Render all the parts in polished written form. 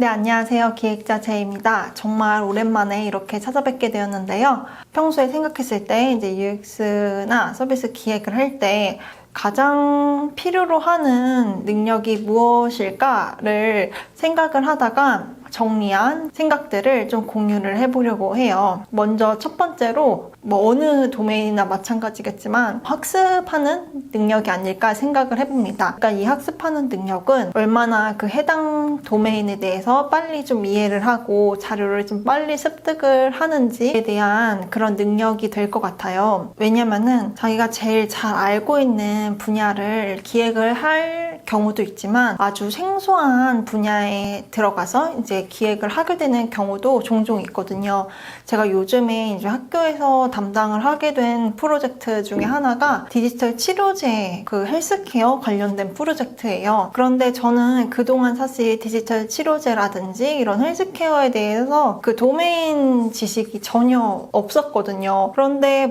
네, 안녕하세요. 기획자 제이입니다. 정말 오랜만에 이렇게 찾아뵙게 되었는데요. 평소에 생각했을 때 이제 UX나 서비스 기획을 할 때 가장 필요로 하는 능력이 무엇일까를 생각을 하다가 정리한 생각들을 좀 공유를 해보려고 해요. 먼저 첫 번째로 어느 도메인이나 마찬가지겠지만 학습하는 능력이 아닐까 생각을 해봅니다. 그러니까 이 학습하는 능력은 얼마나 그 해당 도메인에 대해서 빨리 좀 이해를 하고 자료를 좀 빨리 습득을 하는지에 대한 그런 능력이 될 것 같아요. 왜냐면은 자기가 제일 잘 알고 있는 분야를 기획을 할 경우도 있지만 아주 생소한 분야에 들어가서 이제 기획을 하게 되는 경우도 종종 있거든요. 제가 요즘에 이제 학교에서 담당을 하게 된 프로젝트 중에 하나가 디지털 치료제 그 헬스케어 관련된 프로젝트예요. 그런데 저는 그동안 사실 디지털 치료제라든지 이런 헬스케어에 대해서 그 도메인 지식이 전혀 없었거든요. 그런데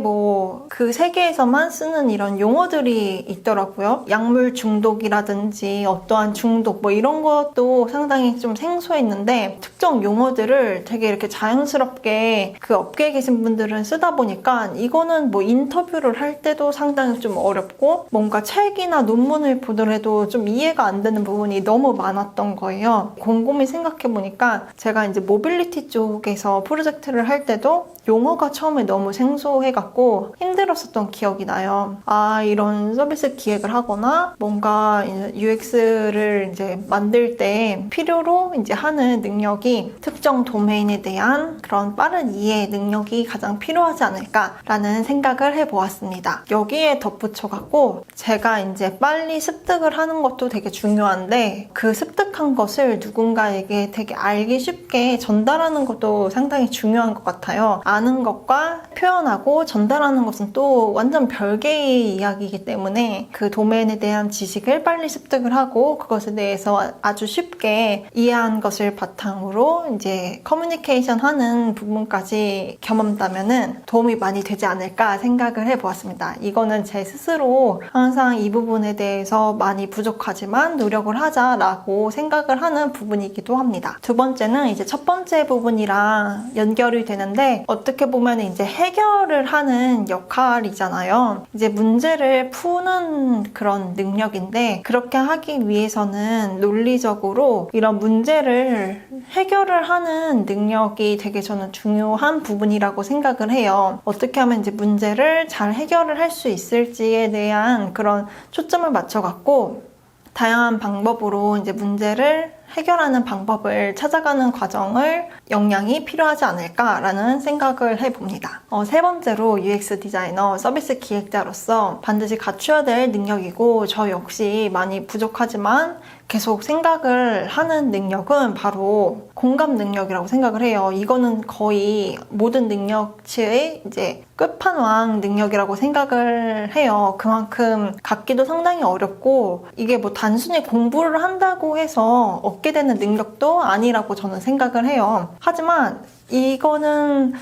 그 세계에서만 쓰는 이런 용어들이 있더라고요. 약물 중독이라든지 어떠한 중독 이런 것도 상당히 좀 생소했는데 특정 용어들을 되게 이렇게 자연스럽게 그 업계에 계신 분들은 쓰다 보니까 이거는 인터뷰를 할 때도 상당히 좀 어렵고 뭔가 책이나 논문을 보더라도 좀 이해가 안 되는 부분이 너무 많았던 거예요. 곰곰이 생각해 보니까 제가 이제 모빌리티 쪽에서 프로젝트를 할 때도 용어가 처음에 너무 생소해갖고 힘들었었던 기억이 나요. 이런 서비스 기획을 하거나 뭔가 UX를 이제 만들 때 필요로 이제 하는 능력이 특정 도메인에 대한 그런 빠른 이해 능력이 가장 필요하지 않을까라는 생각을 해보았습니다. 여기에 덧붙여갖고 제가 이제 빨리 습득을 하는 것도 되게 중요한데 그 습득한 것을 누군가에게 되게 알기 쉽게 전달하는 것도 상당히 중요한 것 같아요. 아는 것과 표현하고 전달하는 것은 또 완전 별개의 이야기이기 때문에 그 도메인에 대한 지식을 빨리 습득을 하고 그것에 대해서 아주 쉽게 이해한 것을 바탕으로 이제 커뮤니케이션 하는 부분까지 겸한다면은 도움이 많이 되지 않을까 생각을 해보았습니다. 이거는 제 스스로 항상 이 부분에 대해서 많이 부족하지만 노력을 하자라고 생각을 하는 부분이기도 합니다. 두 번째는 이제 첫 번째 부분이랑 연결이 되는데 어떻게 보면 이제 해결을 하는 역할이잖아요. 이제 문제를 푸는 그런 능력인데 그렇게 하기 위해서는 논리적으로 이런 문제를 해결을 하는 능력이 되게 저는 중요한 부분이라고 생각을 해요. 어떻게 하면 이제 문제를 잘 해결을 할 수 있을지에 대한 그런 초점을 맞춰갖고 다양한 방법으로 이제 문제를 해결하는 방법을 찾아가는 과정을 역량이 필요하지 않을까라는 생각을 해봅니다. 세 번째로 UX 디자이너, 서비스 기획자로서 반드시 갖춰야 될 능력이고 저 역시 많이 부족하지만 계속 생각을 하는 능력은 바로 공감 능력이라고 생각을 해요. 이거는 거의 모든 능력치의 이제 끝판왕 능력이라고 생각을 해요. 그만큼 갖기도 상당히 어렵고 이게 단순히 공부를 한다고 해서 얻게 되는 능력도 아니라고 저는 생각을 해요. 하지만 이거는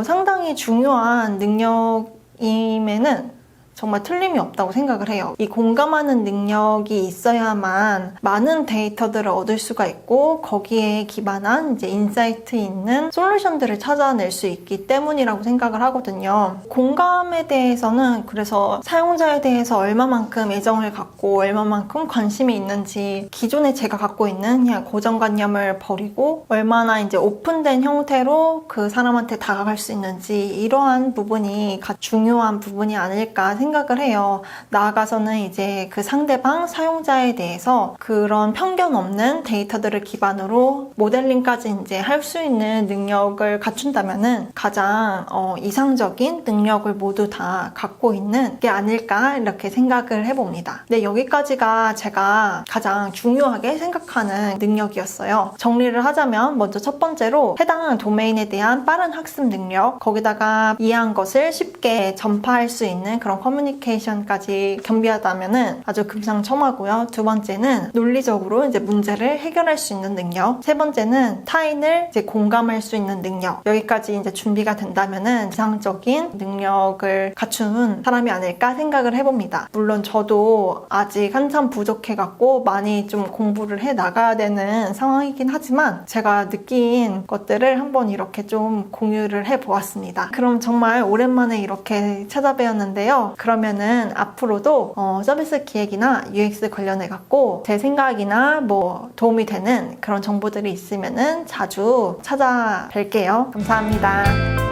상당히 중요한 능력임에는 정말 틀림이 없다고 생각을 해요. 이 공감하는 능력이 있어야만 많은 데이터들을 얻을 수가 있고 거기에 기반한 이제 인사이트 있는 솔루션들을 찾아낼 수 있기 때문이라고 생각을 하거든요. 공감에 대해서는 그래서 사용자에 대해서 얼마만큼 애정을 갖고 얼마만큼 관심이 있는지 기존에 제가 갖고 있는 그냥 고정관념을 버리고 얼마나 이제 오픈된 형태로 그 사람한테 다가갈 수 있는지 이러한 부분이 중요한 부분이 아닐까 생각을 해요. 나아가서는 이제 그 상대방 사용자에 대해서 그런 편견 없는 데이터들을 기반으로 모델링까지 이제 할 수 있는 능력을 갖춘다면은 가장 이상적인 능력을 모두 다 갖고 있는 게 아닐까 이렇게 생각을 해봅니다. 네, 여기까지가 제가 가장 중요하게 생각하는 능력이었어요. 정리를 하자면 먼저 첫 번째로 해당 도메인에 대한 빠른 학습 능력, 거기다가 이해한 것을 쉽게 전파할 수 있는 그런 커뮤니케이션 커뮤니케이션까지 겸비하다면은 아주 금상첨화고요. 두 번째는 논리적으로 이제 문제를 해결할 수 있는 능력. 세 번째는 타인을 이제 공감할 수 있는 능력. 여기까지 이제 준비가 된다면은 이상적인 능력을 갖춘 사람이 아닐까 생각을 해봅니다. 물론 저도 아직 한참 부족해갖고 많이 좀 공부를 해 나가야 되는 상황이긴 하지만 제가 느낀 것들을 한번 이렇게 좀 공유를 해보았습니다. 그럼 정말 오랜만에 이렇게 찾아뵈었는데요. 그러면은 앞으로도 서비스 기획이나 UX 관련해 갖고 제 생각이나 뭐 도움이 되는 그런 정보들이 있으면은 자주 찾아뵐게요. 감사합니다.